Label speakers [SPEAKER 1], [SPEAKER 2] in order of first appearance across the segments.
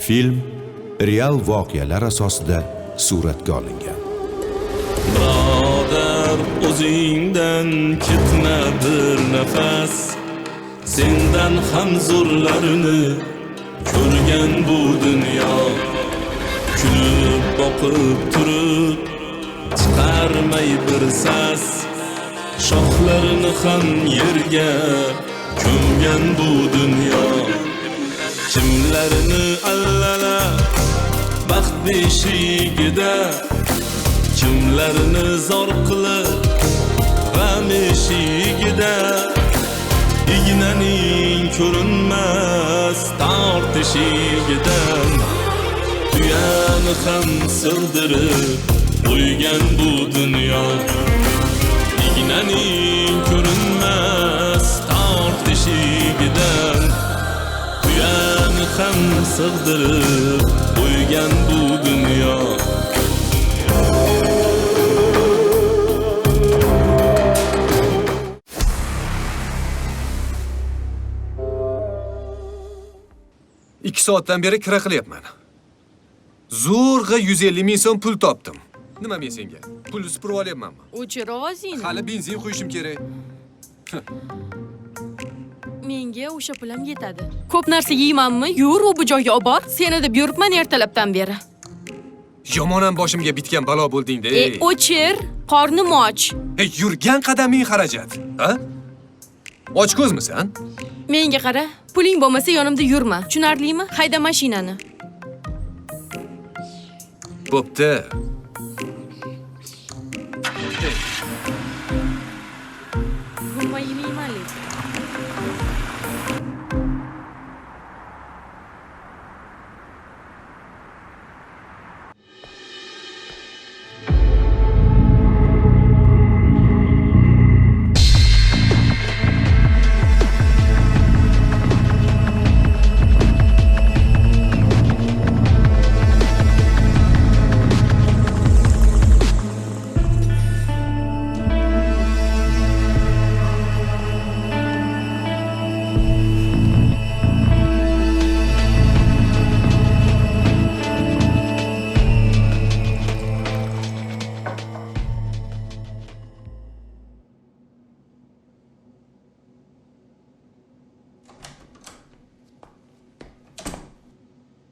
[SPEAKER 1] Film real voqealar asosida suratga olingan.
[SPEAKER 2] Birodar, o'zingdan ketma bir nafas, sendan ham zo'rlarini ko'rgan bu dunyo. Kulib boqib turib chiqarmay bir sas, shoxlarini ham yerga ko'mgan bu dunyo. Kimlarini allalab baxt beshigida, kimlarini zor qilib g'am eshigida, ignaning ko'rinmas tortishigidan tuyani ham sig'dirib qo'ygan bu dunyo. Ignaning ko'rinmas tortishigidan tuyani ham sig'dirib qo'ygan bu dunyo.
[SPEAKER 3] İki soatdan beri kira qilyapman. Zo'rg'a 150 ming so'm pul topdim. Nima men senga? Pulni supurib olyapmanmi?
[SPEAKER 4] O'chir ovozingni.
[SPEAKER 3] Hali benzin qo'yishim kerak.
[SPEAKER 4] Menga o'sha pulim yetadi. Ko'p narsa yeymanmi? Yur, u bu joyga olib bor. Seni deb yuribman ertalabdan beri.
[SPEAKER 3] Yomonam boshimga bitgan balo bo'lding-da.
[SPEAKER 4] O'chir, qornim och.
[SPEAKER 3] Yurgan qadaming xarajat, ha? Och ko'zmisan?
[SPEAKER 4] Menga qara, puling bo'lmasa yonimda yurma. Tushunarlimi? Hayda mashinani.
[SPEAKER 3] Bo'pti.
[SPEAKER 4] Gumma yemayman lekin.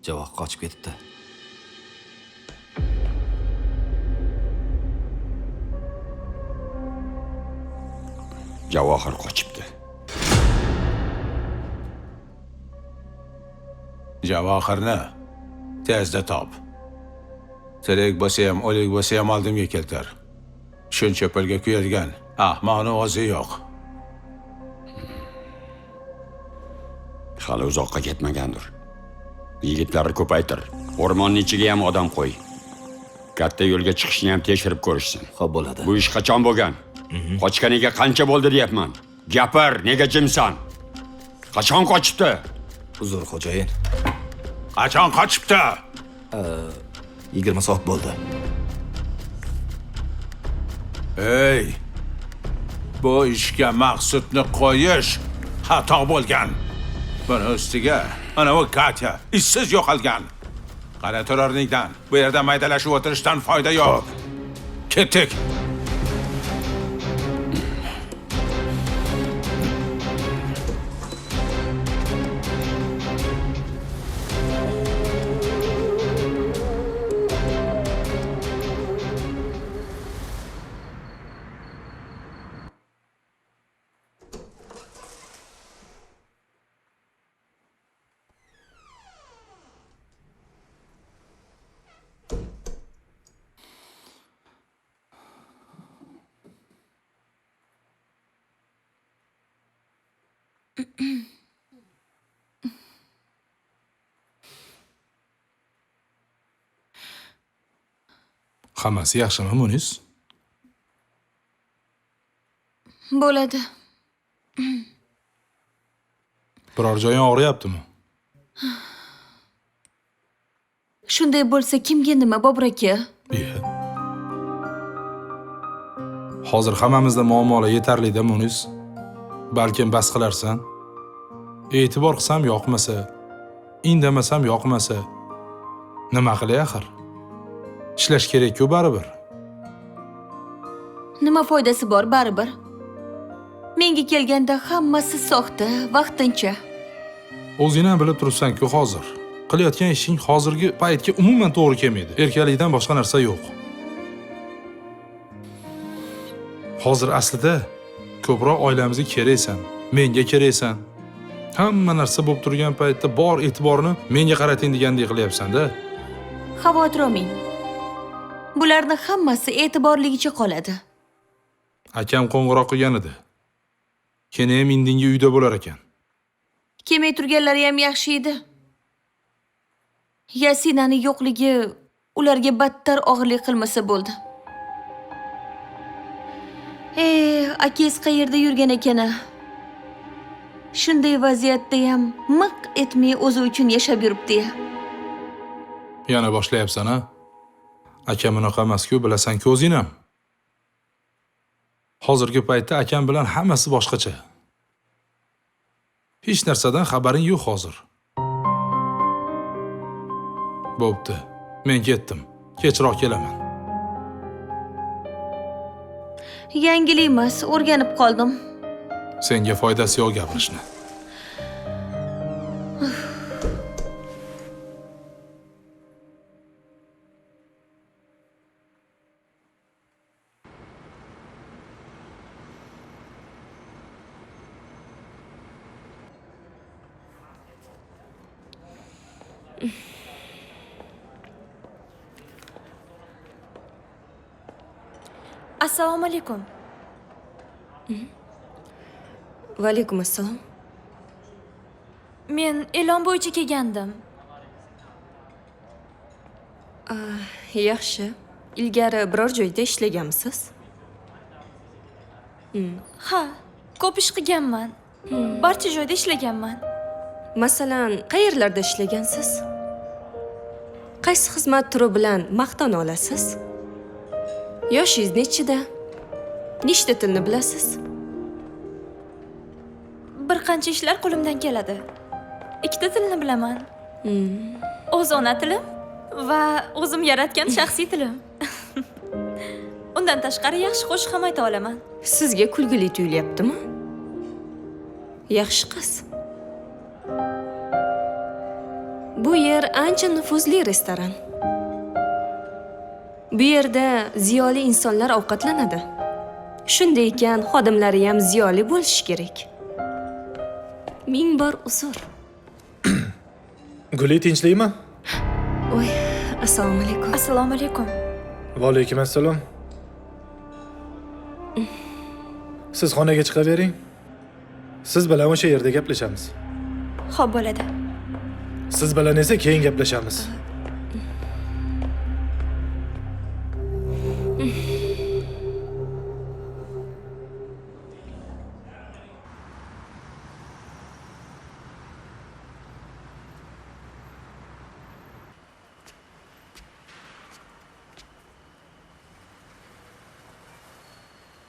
[SPEAKER 5] Javob qochib ketibdi.
[SPEAKER 6] Javohir qochibdi.
[SPEAKER 7] Javohirni tezda top. Tirik bo'lsa ham, o'lik bo'lsa ham oldimga keltir. Shuncha pulga kuyadigan ahmoqni o'zi yo'q.
[SPEAKER 6] Hali uzoqqa ketmagandir. Yigitlarni ko'paytir. O'rmonning ichiga ham odam qo'y. Katta yo'lga chiqishni ham tekshirib ko'rishsin.
[SPEAKER 5] Xo'p bo'ladi.
[SPEAKER 6] Bu ish qachon bo'lgan? Qochganiga qancha bo'ldi deyapman. Gapir, nega jimsan? Qachon qochibdi?
[SPEAKER 5] Uzr, xo'jayin.
[SPEAKER 7] Qachon qochibdi?
[SPEAKER 5] 20 soat bo'ldi.
[SPEAKER 7] Ey! Bu ishga maqsudni qo'yish xato bo'lgan. Buni ustiga ana bu Katya ishsiz yo'qolgan. Qara tur o'rningdan. Bu yerda maydalashib o'tirishdan foyda yo'q. Ketdik.
[SPEAKER 8] Hammasi yaxshimi, Munis?
[SPEAKER 4] Bo'ladi.
[SPEAKER 8] Biror joying og'riyaptimi?
[SPEAKER 4] Shunday bo'lsa kimga nima, Bobur aka?
[SPEAKER 8] Hozir hammamizda muammolar yetarli-da, Munis. Balkim bas qilarsan. E'tibor qilsam yoqmasa, indamasam yoqmasa, nima qilay axir? Ishlash kerak-ku baribir.
[SPEAKER 9] Nima foydasi bor baribir? Menga kelganda hammasi soxta, vaqtincha.
[SPEAKER 8] O'zing ham bilib turibsan-ku hozir. Qilayotgan ishing hozirgi paytga umuman to'g'ri kelmaydi. Erkaklikdan boshqa narsa yo'q. Hozir aslida ko'proq oilamizga keraksan, menga keraksan. Hamma narsa bo'lib turgan paytda bor e'tiborni menga qarating degandek qilyapsan-da.
[SPEAKER 9] Xavotir olmang. Bularning hammasi e'tiborligicha qoladi.
[SPEAKER 8] Akam qo'ng'iroq qilgan edi. Keyin ham indinga uyda bo'lar ekan.
[SPEAKER 9] Kelmay turganlari ham yaxshi edi. Yasinaning yo'qligi ularga battar og'irlik qilmasa bo'ldi. Akangiz qayerda yurgan ekan-a? Shunday vaziyatda ham miq etmay o'zi uchun yashab yuribdi-ya.
[SPEAKER 8] Yana boshlayapsan-a? Akam unaqa emas-ku, bilasan-ku o'zing ham. Hozirgi paytda akam bilan hammasi boshqacha. Hech narsadan xabaring yo'q hozir. Bo'pti, men ketdim. Kechroq kelaman.
[SPEAKER 9] Yangilik emas, o'rganib qoldim.
[SPEAKER 8] Senga foydasi yo'q gapirishni.
[SPEAKER 10] Assalomu alaykum.
[SPEAKER 4] Va alaykum assalom.
[SPEAKER 10] Men e'lon bo'yicha kelgandim.
[SPEAKER 4] Yaxshi. Ilgari biror joyda ishlaganmisiz?
[SPEAKER 10] Ha, ko'p ish qilganman. Barcha joyda ishlaganman.
[SPEAKER 4] Masalan, qayerlarda ishlagansiz? Qaysi xizmat turi bilan maqtana olasiz? Yoshingiz nechida? Nechta tilni bilasiz?
[SPEAKER 10] Bir qancha ishlar qo'limdan keladi. 2 tilni bilaman. O'z ona tilim va o'zim yaratgan shaxsiy tilim. Undan tashqari yaxshi qo'shiq ham ayta olaman.
[SPEAKER 4] Sizga kulgili tuyulyaptimi? Yaxshi qiz. Bu yer ancha nufuzli restoran. Bu yerda ziyoli insonlar ovqatlanadi. Shunday ekan, xodimlari ham ziyoli bo'lishi kerak. Ming bor uzr.
[SPEAKER 11] Guli, tinchlikmi?
[SPEAKER 4] Voy, assalomu alaykum.
[SPEAKER 10] Assalomu alaykum.
[SPEAKER 11] Va alaykum assalom. Siz xonaga chiqavering. Siz bilan o'sha yerda gaplashamiz.
[SPEAKER 10] Xo'p bo'ladi.
[SPEAKER 11] Siz bilan esa keyin gaplashamiz.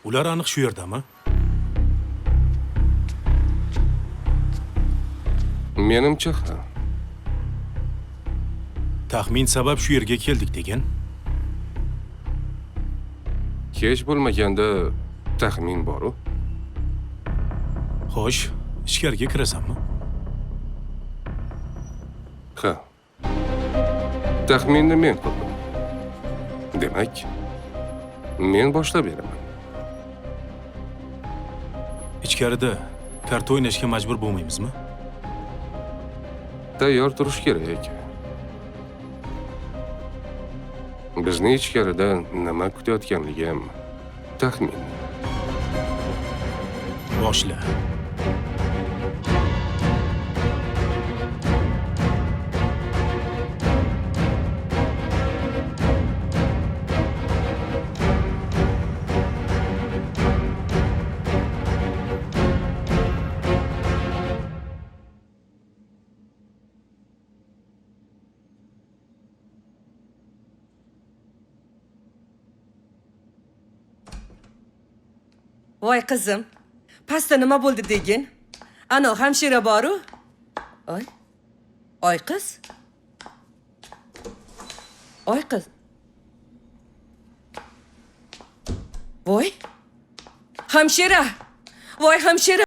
[SPEAKER 12] Ular aniq shu yerdami?
[SPEAKER 13] Menimcha ha.
[SPEAKER 12] Taxmin sabab shu yerga keldik degan.
[SPEAKER 13] Hech bo'lmaganda taxmin bor-u.
[SPEAKER 12] Xo'sh, ichkariga kirasanmi?
[SPEAKER 13] Ha. Taxminni men qildim. Demak, men boshlab beraman.
[SPEAKER 12] Ichkarida karta o'ynashga majbur bo'lmaymizmi?
[SPEAKER 13] Tayyor turish kerak. Bizni ichkarida nima kutayotganligi ham taxmin.
[SPEAKER 12] Boshla.
[SPEAKER 14] Voy qizim, pastda nima bo'ldi degin? Ana hamshira boru. Oy qiz. Oy qiz. Voy. Hamshira. Voy hamshira.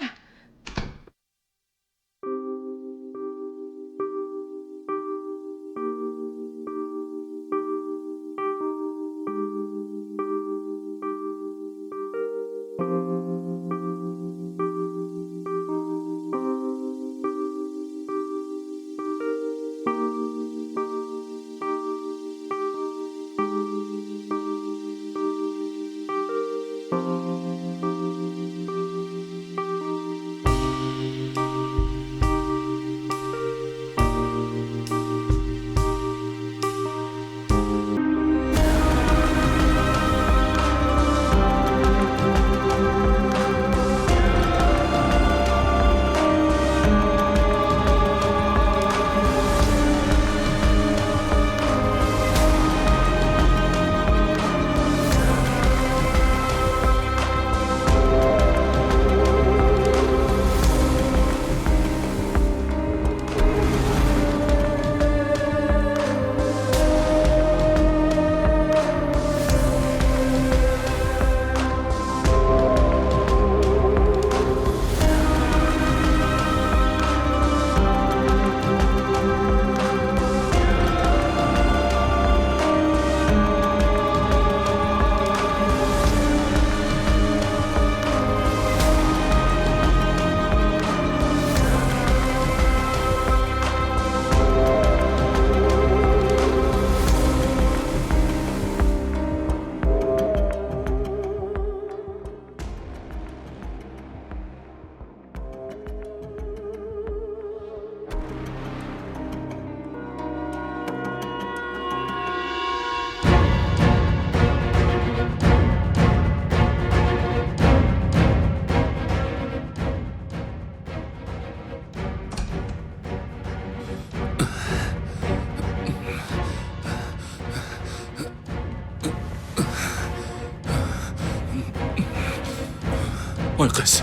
[SPEAKER 8] Voy qiz.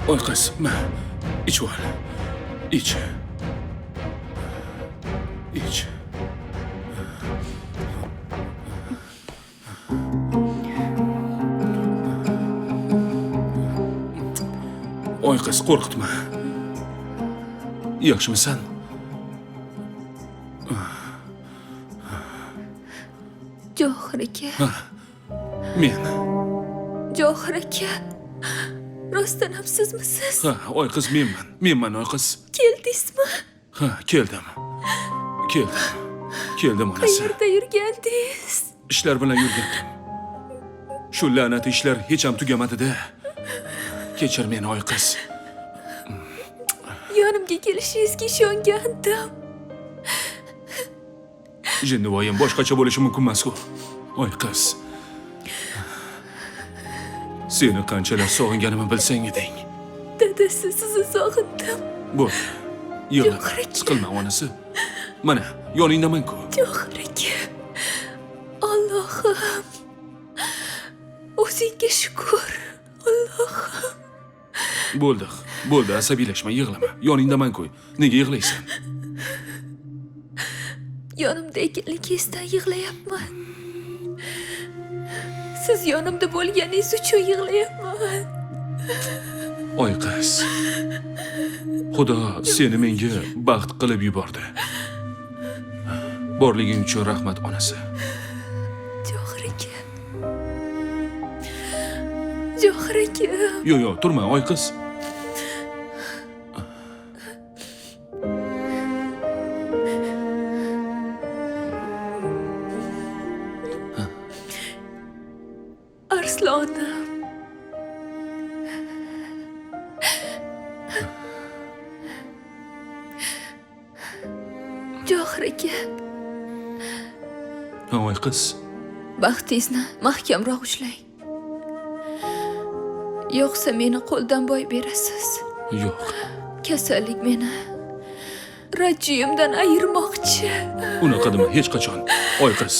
[SPEAKER 8] Voy qiz, ma, ich ol. Ich. Ich. Voy qiz, qo'rqitma. Yaxshimisan?
[SPEAKER 9] Johir aka.
[SPEAKER 8] Men.
[SPEAKER 9] Johir aka. Rostdan ham sizmisiz?
[SPEAKER 8] Ha, oy qiz menman. Menman oy qiz.
[SPEAKER 9] Keldingizmi?
[SPEAKER 8] Ha, keldim. Keldim onasi.
[SPEAKER 9] Qayerda yurgandingiz?
[SPEAKER 8] Ishlar bilan yurgandim. Shu la'nat ishlar hech ham tugamadi-da. Kechir meni oy qiz.
[SPEAKER 9] Yonimga kelishingizga ishongandim.
[SPEAKER 8] Jinnivoyim boshqacha bo'lishi mumkin emas-ku. Oy qiz. Seni qanchalar sog'inganimni bilsang eding.
[SPEAKER 9] Dadasi, sizni sog'indim.
[SPEAKER 8] Bo'ldi. Yig'lama, siqilma onasi. Mana, yoningdaman-ku.
[SPEAKER 9] Johir aka. Allohim. O'zingga shukr. Allohim.
[SPEAKER 8] Bo'ldi, asabiylashma, yig'lama. Yoningdaman-ku. Nega yig'laysan?
[SPEAKER 9] Yonimda ekanligingizdan yig'layapman. Siz yonimda bo'lganingiz uchun yig'layapman.
[SPEAKER 8] Oy qiz. Xudo seni menga baxt qilib yubordi. Borliging uchun rahmat onasi.
[SPEAKER 9] Johir aka. Johir aka.
[SPEAKER 8] Yo'q, turma, oy qiz.
[SPEAKER 9] Arslonim. Johir aka.
[SPEAKER 8] Voy qiz.
[SPEAKER 9] Baxtingizni mahkamroq ushlang. Yo'qsa meni qo'ldan boy berasiz.
[SPEAKER 8] Yo'q.
[SPEAKER 9] Kasallik meni Rajiyimdan ayirmoqchi.
[SPEAKER 12] Unaqa dema hech qachon. Oy qiz.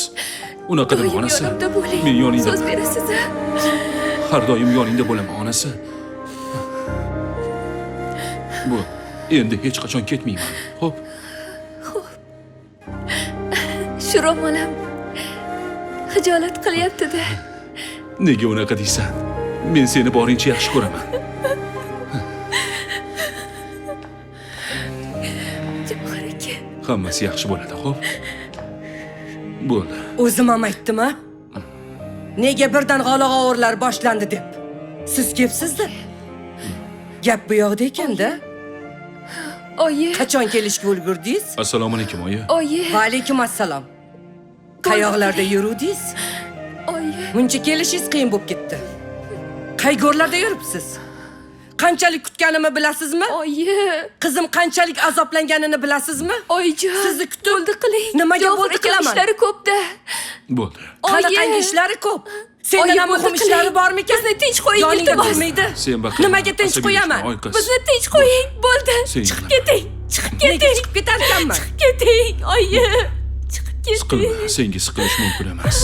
[SPEAKER 12] Unaqa dema
[SPEAKER 9] Doim
[SPEAKER 12] onasi.
[SPEAKER 9] yonimda bo'ling.
[SPEAKER 12] Men yoningda.
[SPEAKER 9] So'z berasiz.
[SPEAKER 12] Har doim yoningda bo'laman onasi. Bu endi hech qachon ketmayman. Xo'p.
[SPEAKER 9] Shu ro'molim hijolat qilyapti-da.
[SPEAKER 12] Nega unaqa deysan? Men seni borincha yaxshi ko'raman.
[SPEAKER 9] Javohir aka.
[SPEAKER 12] Hammasi yaxshi bo'ladi, xo'p? Bo'ldi.
[SPEAKER 14] O'zim ham aytdim-a? Nega birdan g'ala-g'ovurlar boshlandi deb. Siz kepsizda. Gap bu yoqda ekanda.
[SPEAKER 9] Oyi.
[SPEAKER 14] Qachon kelishga ulgurdingiz?
[SPEAKER 12] Assalomu alaykum, oyi.
[SPEAKER 9] Oyi.
[SPEAKER 14] Va alaykum assalom. Qayoqlarda yuruvdingiz?
[SPEAKER 9] Oyi.
[SPEAKER 14] Buncha kelishingiz qiyin bo'lib ketdi. Qayg'urlarda yuribsiz? Qanchalik kutganimni bilasizmi?
[SPEAKER 9] Oyi.
[SPEAKER 14] Qizim qanchalik azoblanganini bilasizmi?
[SPEAKER 9] Oyijon.
[SPEAKER 14] Sizni kutib
[SPEAKER 9] bo'ldi qiling.
[SPEAKER 14] Nimaga bo'ldi qilaman?
[SPEAKER 9] Ishlari ko'p-da.
[SPEAKER 12] Bo'ldi.
[SPEAKER 14] Qanaqangi ishlari ko'p? Sendan ham muhim ishlari bormikan?
[SPEAKER 9] Bizni tinch qo'ying,
[SPEAKER 14] Yoningda
[SPEAKER 9] iltimos.
[SPEAKER 14] turmaydi.
[SPEAKER 12] Sen baqir.
[SPEAKER 14] Nimaga tinch qo'yaman?
[SPEAKER 9] Bizni tinch qo'ying, bo'ldi.
[SPEAKER 12] Sen
[SPEAKER 9] Chiqib
[SPEAKER 12] yana.
[SPEAKER 9] keting. Chiqib
[SPEAKER 14] Nega
[SPEAKER 9] keting.
[SPEAKER 14] chiqib ketarkanman?
[SPEAKER 9] Chiqib keting, oyi. Chiqib keting.
[SPEAKER 12] Siqilma, senga siqilish mumkin emas.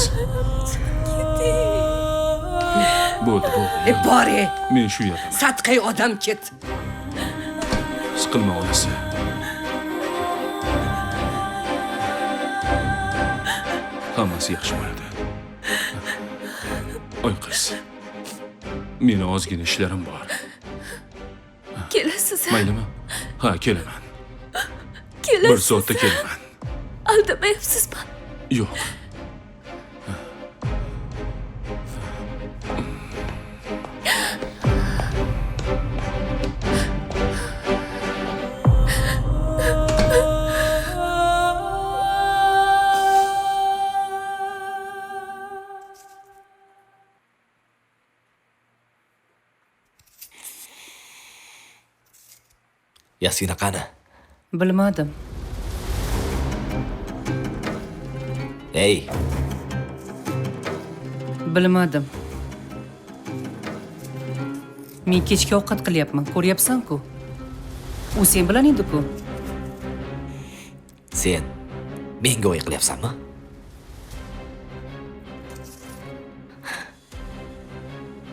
[SPEAKER 12] Bo'ldi, bo'ldi.
[SPEAKER 14] Bor-e.
[SPEAKER 12] Men shu yerdaman.
[SPEAKER 14] Satqay odam ket.
[SPEAKER 12] Siqilma onasi. Hammasi yaxshi bo'ladi. Oy qiz. Meni ozgina ishlarim bor.
[SPEAKER 9] Kelasiz.
[SPEAKER 12] Maylimi? Ha, kelaman.
[SPEAKER 9] Kelasiz.
[SPEAKER 12] Bir soatda kelaman.
[SPEAKER 9] Aldamayapsizmi?
[SPEAKER 12] Yo'q.
[SPEAKER 5] Yasina qani?
[SPEAKER 15] Bilmadim.
[SPEAKER 5] Ey,
[SPEAKER 15] Bilmadim. Men kechki ovqat qilyapman, ko'ryapsan-ku. U sen bilan edi-ku.
[SPEAKER 5] sen menga o'y qilyapsanmi?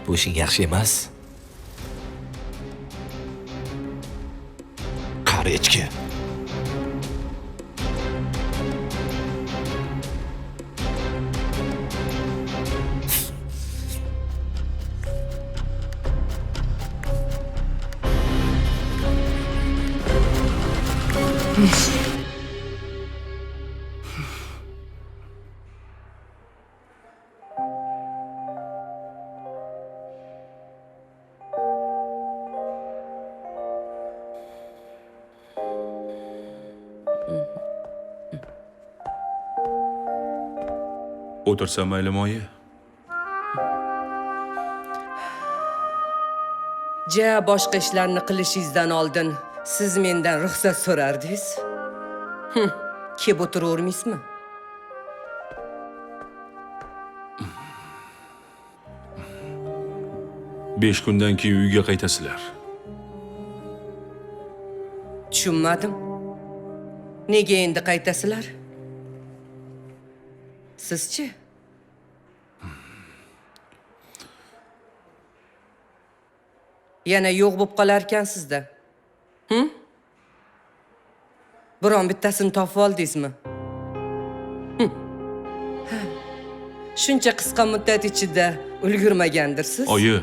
[SPEAKER 5] Bu ishing yaxshi emas. Qari echki.
[SPEAKER 12] O'tirsam maylimi, oyi?
[SPEAKER 14] Ja, boshqa ishlarni qilishingizdan oldin siz mendan ruxsat so'rardingiz. Kep o'tiravermaysizmi?
[SPEAKER 12] Besh kundan keyin uyga qaytasizlar.
[SPEAKER 14] Tushunmadim. Nega endi qaytasizlar? Sizchi? Yana yo'q bo'lib qolar ekansizda. Biron bittasini topib oldingizmi? Shuncha qisqa muddat ichida ulgurmagandirsiz.
[SPEAKER 12] Oyi,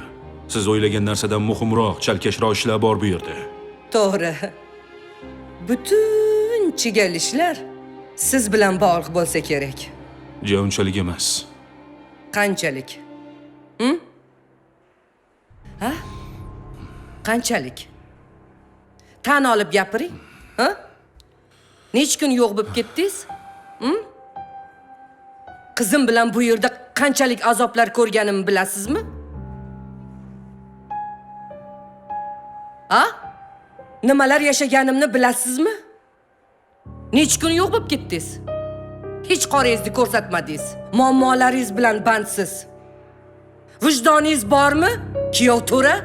[SPEAKER 12] siz o'ylagan narsadan muhimroq, chalkashroq ishlar bor bu yerda.
[SPEAKER 14] To'g'ri. Butun chigal ishlar siz bilan bog'liq bo'lsa kerak.
[SPEAKER 12] Ja, unchalik emas.
[SPEAKER 14] Qanchalik? Ha? Qanchalik? Tan olib gapiring. Ha? Nech kun yo'q bo'lib ketdingiz? Qizim bilan bu yerda qanchalik azoblar ko'rganimni bilasizmi? Ha? Nimalar yashaganimni bilasizmi? Nech kun yo'q bo'lib ketdingiz? Hech qoringizni ko'rsatmadingiz. Muammolaringiz bilan bandsiz. Vijdoningiz bormi? Kuyov to'ra?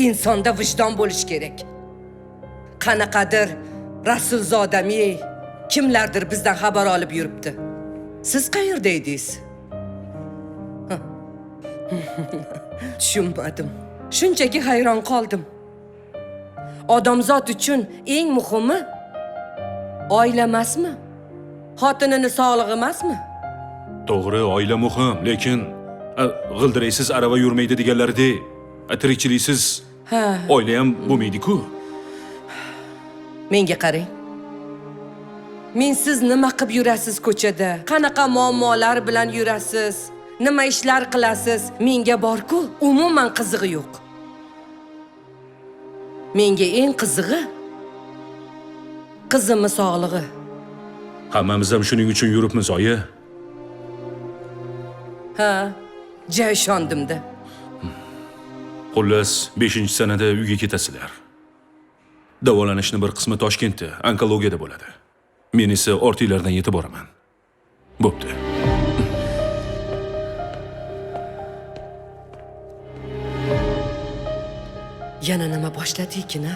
[SPEAKER 14] Insonda vijdon bo'lish kerak. Qanaqadir Rasulzodam ey, kimlardir bizdan xabar olib yuribdi. Siz qayerda edingiz? Tushunmadim. Shunchaki hayron qoldim. Odamzod uchun eng muhimi oila emasmi? Xotinini sog'lig'i emasmi?
[SPEAKER 12] To'g'ri, oila muhim, lekin g'ildiraysiz arava yurmaydi deganlaridek, tirikchiliksiz
[SPEAKER 14] Ha,
[SPEAKER 12] oila ham bo'lmaydi-ku.
[SPEAKER 14] menga qarang. Men siz nima qilib yurasiz ko'chada? Qanaqa muammolar bilan yurasiz? Nima ishlar qilasiz? Menga bor-ku, umuman qizig'i yo'q. Menga eng qizig'i qizimning sog'lig'i.
[SPEAKER 12] Hammamiz ham shuning uchun yuribmiz, oyi.
[SPEAKER 14] Ha, ja ishondim-da.
[SPEAKER 12] Xullas, 5-sanada uyga ketasizlar. Davolanishni bir qismi Toshkentda, onkologiyada bo'ladi. Men esa ortinglardan yetib boraman. Bo'pti.
[SPEAKER 14] Yana nima boshladik-ki-na?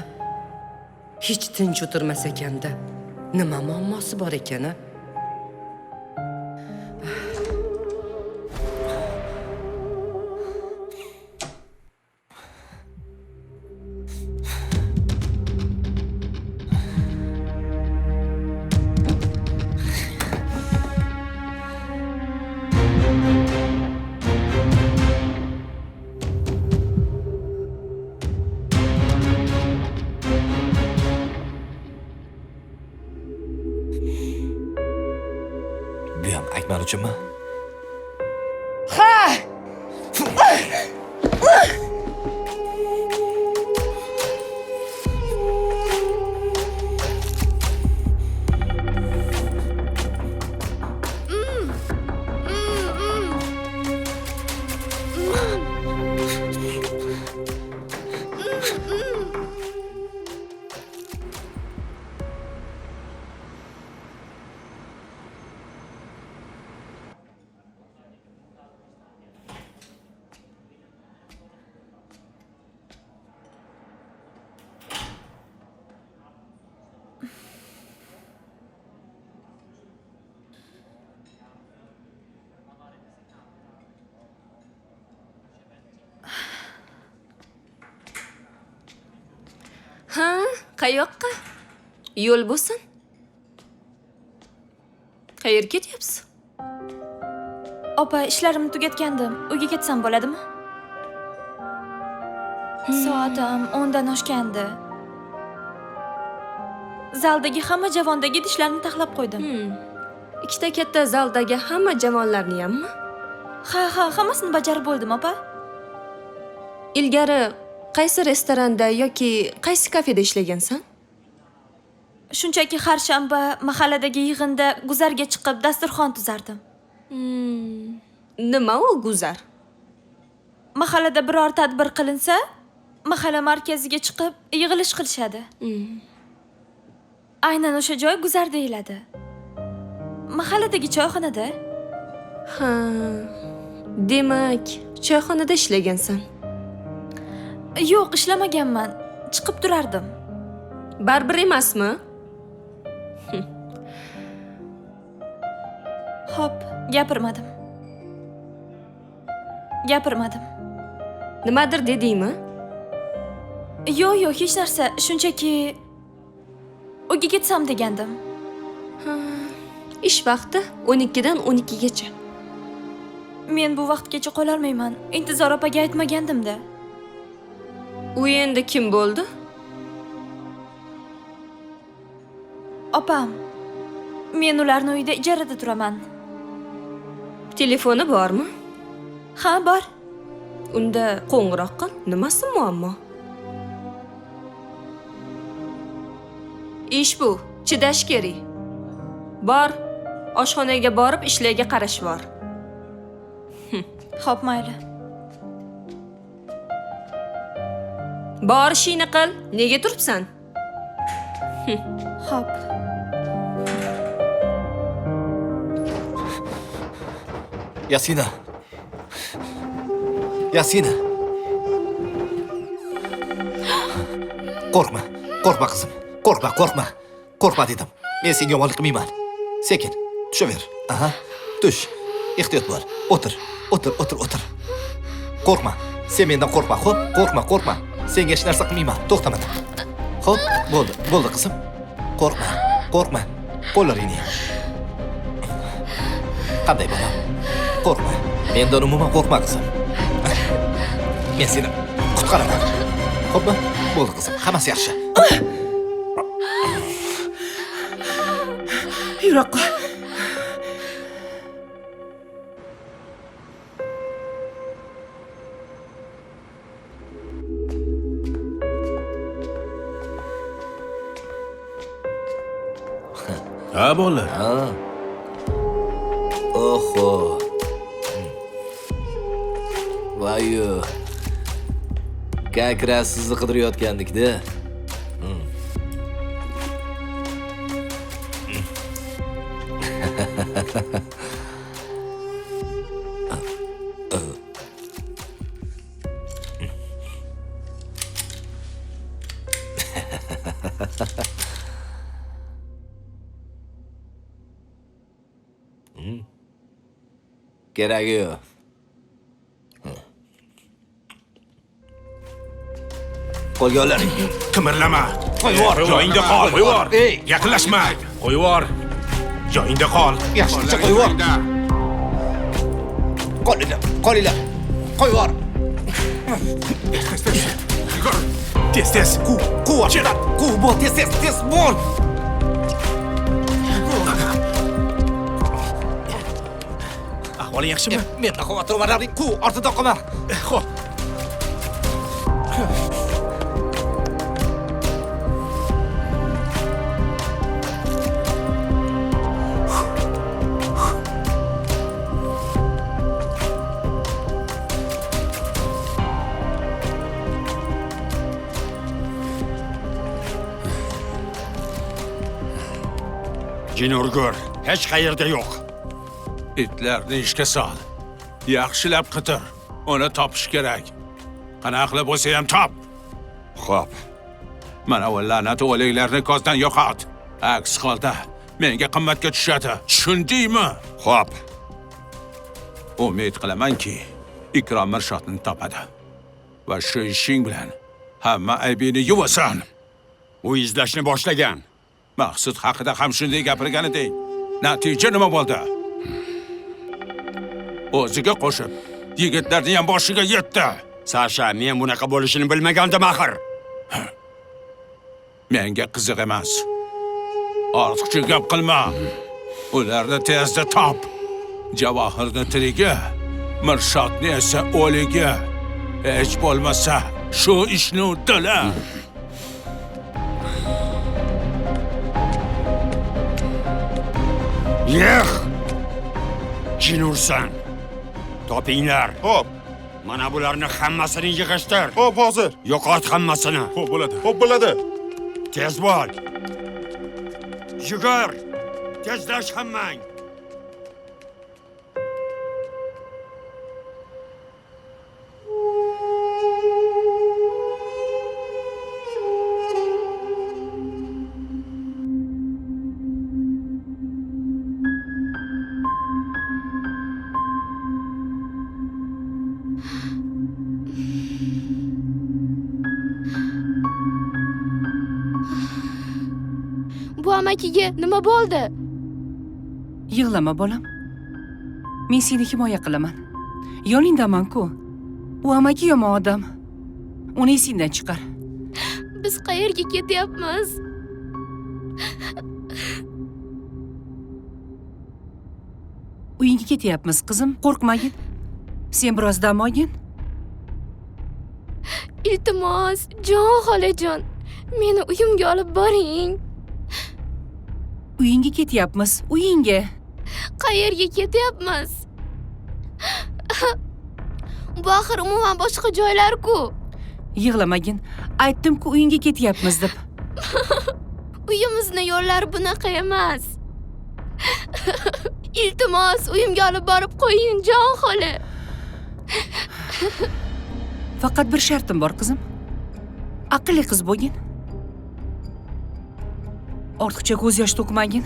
[SPEAKER 14] Hech tinch o'tirmas ekanda. Nima muammosi bor ekan-a?
[SPEAKER 5] Bu ham Akmal uchunmi?
[SPEAKER 4] Ha, qayoqqa? Yo'l bo'lsin. Qayerga ketyapsiz?
[SPEAKER 10] Opa, ishlarimni tugatgandim. Uyga ketsam bo'ladimi? Soatim 10dan oshgandi. Zaldagi hamma javondagi idishlarni taxlab qo'ydim.
[SPEAKER 4] Ikkita katta zaldagi hamma javonlarni hammi?
[SPEAKER 10] Ha, hammasini bajarib bo'ldim, opa.
[SPEAKER 4] Ilgari qaysi restoranda yoki qaysi kafeda ishlagansan?
[SPEAKER 10] Shunchaki har shanba mahalladagi yig'inda guzarga chiqib dasturxon tuzardim.
[SPEAKER 4] Nima u guzar?
[SPEAKER 10] Mahallada biror tadbir qilinsa, mahalla markaziga chiqib yig'ilish qilishadi. Aynan o'sha joy guzar deyiladi. Mahalladagi choyxonada.
[SPEAKER 4] Ha. Demak, choyxonada ishlagansan.
[SPEAKER 10] Yo'q, ishlamaganman. Chiqib turardim.
[SPEAKER 4] Baribir emasmi?
[SPEAKER 10] Xo'p, gapirmadim.
[SPEAKER 4] Nimadir dedingmi?
[SPEAKER 10] Yo'q, hech narsa. Shunchaki uyga ketsam degandim.
[SPEAKER 4] Ish vaqti 12 dan 12 gacha.
[SPEAKER 10] Men bu vaqtgacha qola olmayman. Intizor opaga aytmagandim-da.
[SPEAKER 4] U endi kim bo'ldi?
[SPEAKER 10] Opam. Men ularning uyida ijarada turaman.
[SPEAKER 4] Telefoni bormi?
[SPEAKER 10] Ha, bor.
[SPEAKER 4] Unda qo'ng'iroq qil. Nimasi muammo? Ish bu, chidash kerak. Bor, oshxonaga borib ishlarga qarash bor.
[SPEAKER 10] Xo'p, mayli.
[SPEAKER 4] Bor ishingni qil. Nega turibsan?
[SPEAKER 10] Xo'p.
[SPEAKER 5] Yasina. Qo'rqma qizim. Qo'rqma. Qo'rqma dedim. Men senga yomonlik qilmayman. Sekin, tushaver. Aha. Tush. Ehtiyot bo'l. O'tir. O'tir. Qo'rqma. Sen mendan qo'rqma, xo'p? Qo'rqma. Senga hech narsa qilmayman. To'xtama. Xo'p, bo'ldi qizim. Qo'rqma. Qo'llaringni yig'. Qanday bolam? Qo'rqma. Mendan umuman qo'rqma qizim. Men seni qutqaraman. Xo'pmi? Bo'ldi qizim. Hammasi yaxshi.
[SPEAKER 15] Yuroqqa.
[SPEAKER 7] Ha, bolalar.
[SPEAKER 5] Oho. Vayu. Kakra sizni qidirayotgandik-da. Keragi yo'q. Qo'lga olaring.
[SPEAKER 7] Qimirlama.
[SPEAKER 5] Qo'yvor.
[SPEAKER 7] Joyingda qol.
[SPEAKER 5] Qo'yvor. Ey,
[SPEAKER 7] Yaqinlashma. Qo'yvor. Joyingda qol.
[SPEAKER 5] Yaxshicha qo'yvor. Qolinglar. Qo'yvor.
[SPEAKER 7] Tez.
[SPEAKER 5] Quv. Quv bo'l, tez bo'l.
[SPEAKER 7] Ahvoling yaxshimi?
[SPEAKER 5] Mendan xavotir olmang. Quv, ortida qolma.
[SPEAKER 7] Xo'p.
[SPEAKER 6] Jin urgur hech qayerda yo'q.
[SPEAKER 7] Itlarni ishga sol. Yaxshilab qitir. Uni topish kerak. Qanaqa qilib bo'lsa ham top.
[SPEAKER 6] Xo'p.
[SPEAKER 7] Mana bu la'nat o'liklarni ko'zdan yo'qot. Aks holda menga qimmatga tushadi. Tushundingmi?
[SPEAKER 6] Xo'p.
[SPEAKER 7] Umid qilamanki, Ikrom Mirshodni topadi. Va shu ishing bilan hamma aybini yuvasan.
[SPEAKER 6] U izlashni boshlagan.
[SPEAKER 7] Maqsud haqida ham shunday gapirgan eding. Natija nima bo'ldi? O'ziga qo'shib, yigitlarning ham boshiga yetdi.
[SPEAKER 6] Sasha, men bunaqa bo'lishini bilmagandim axir.
[SPEAKER 7] Menga qiziq emas. Ortiqcha gap qilma. Ularni tezda top. Javohirni tirigi, Mirshodni esa o'ligi. Hech bo'lmasa, shu ishni uddala.
[SPEAKER 6] Yig'! Jin ursan. Topinglar.
[SPEAKER 16] Xo'p.
[SPEAKER 6] Mana bularni hammasini yig'ishtir.
[SPEAKER 16] Xo'p, hozir.
[SPEAKER 6] Yo'qot hammasini.
[SPEAKER 16] Xo'p, bo'ladi. Xo'p, bo'ladi.
[SPEAKER 6] Tez bo'l. Yugur. Tezlash hammang.
[SPEAKER 10] Bu amakiga nima bo'ldi?
[SPEAKER 15] Yig'lama bolam. Men seni himoya qilaman. Yoningdaman-ku. U amaki yomon odam. Uni esingdan chiqar.
[SPEAKER 10] Biz qayerga ketyapmiz?
[SPEAKER 15] Uyingga ketyapmiz, qizim. Qo'rqmagin. Sen biroz dam olgin.
[SPEAKER 10] Iltimos, jon xolajon, meni uyimga olib boring.
[SPEAKER 15] Uyingga ketyapmiz, uyingga.
[SPEAKER 10] Qayerga ketyapmiz? Bu axir umuman boshqa joylar-ku.
[SPEAKER 15] Yig'lamagin. Aytdim-ku uyingga ketyapmiz deb.
[SPEAKER 10] Uyimizni yo'llari bunaqa emas. Iltimos, uyimga olib borib qo'ying, jon xola.
[SPEAKER 15] Faqat bir shartim bor, qizim. Aqlli qiz bo'lgin. Ortiqcha ko'z yosh to'kmagin.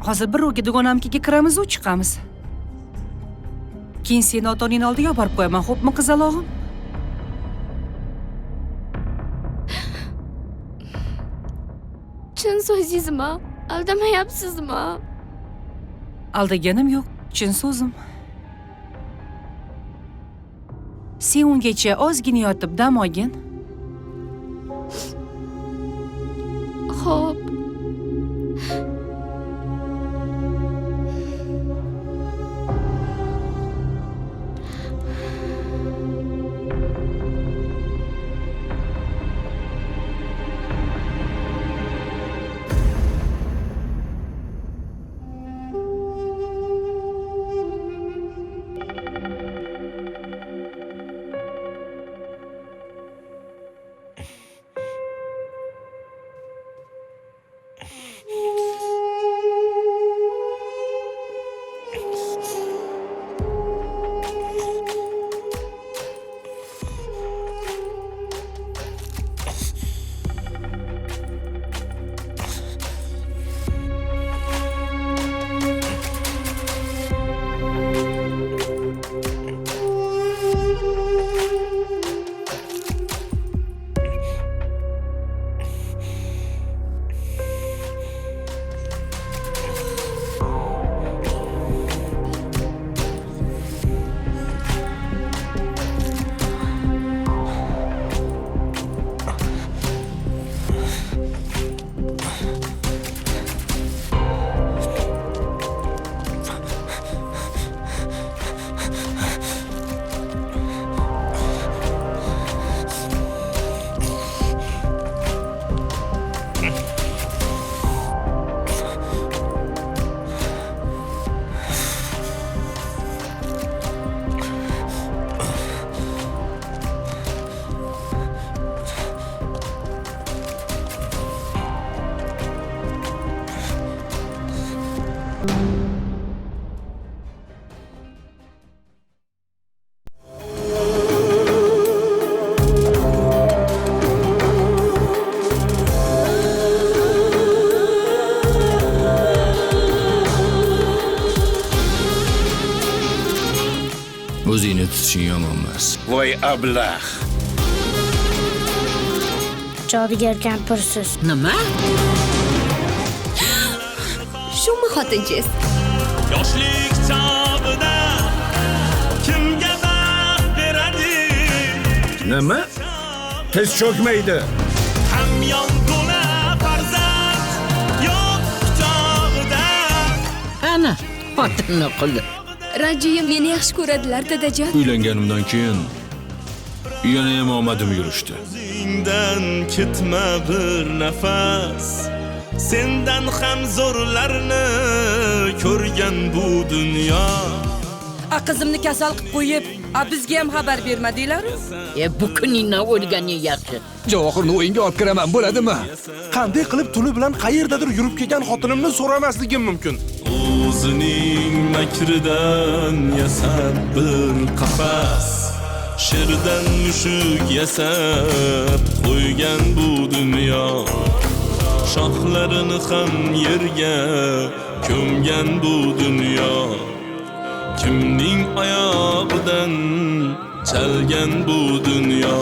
[SPEAKER 15] Hozir birovga dugonamnikiga kiramiz-u chiqamiz. Keyin seni ota-onang oldiga olib borib qo'yaman, xo'pmi qizalog'im?
[SPEAKER 4] Chin so'zingizmi? Aldamayapsizmi?
[SPEAKER 15] Aldaganim yo'q, chin so'zim. Sen ungacha ozgina yotib dam olgin.
[SPEAKER 4] Xo'p.
[SPEAKER 16] O'zingni tutishing yomon emas.
[SPEAKER 17] Voy ablah.
[SPEAKER 18] Jodugar kampirsiz.
[SPEAKER 15] Nima?
[SPEAKER 4] Shumi xotinchangiz?
[SPEAKER 2] Yoshlik chog'ida kimga baxt beradi?
[SPEAKER 17] Nima? Tiz cho'kmaydi.
[SPEAKER 2] Hamyon to'la farzand yo'q quchog'ida.
[SPEAKER 15] Ana, xotinni quli.
[SPEAKER 4] Rajiyim meni yaxshi ko'radilar, dadajon.
[SPEAKER 12] Uylanganimdan keyin yana ham omadim yurishdi.
[SPEAKER 2] O'zingdan ketma bir nafas. Sendan ham zo'rlarni ko'rgan bu dunyo.
[SPEAKER 14] Qizimni kasal qilib qo'yib, bizga ham xabar bermadinglar-ku?
[SPEAKER 15] Bu kuningdan o'lganing yaxshi.
[SPEAKER 3] Javohirni o'yinga olib kiraman, bo'ladimi?
[SPEAKER 17] Qanday qilib tuni bilan qayerdadir yurib kelgan xotinimni so'ramasligim mumkin.
[SPEAKER 2] O'zining makridan yasab bir qafas. Shirdan mushuk yasab qo'ygan bu dunyo. Shoxlarini ham yerga ko'mgan bu dunyo. Kimning oyog'idan chalgan bu dunyo.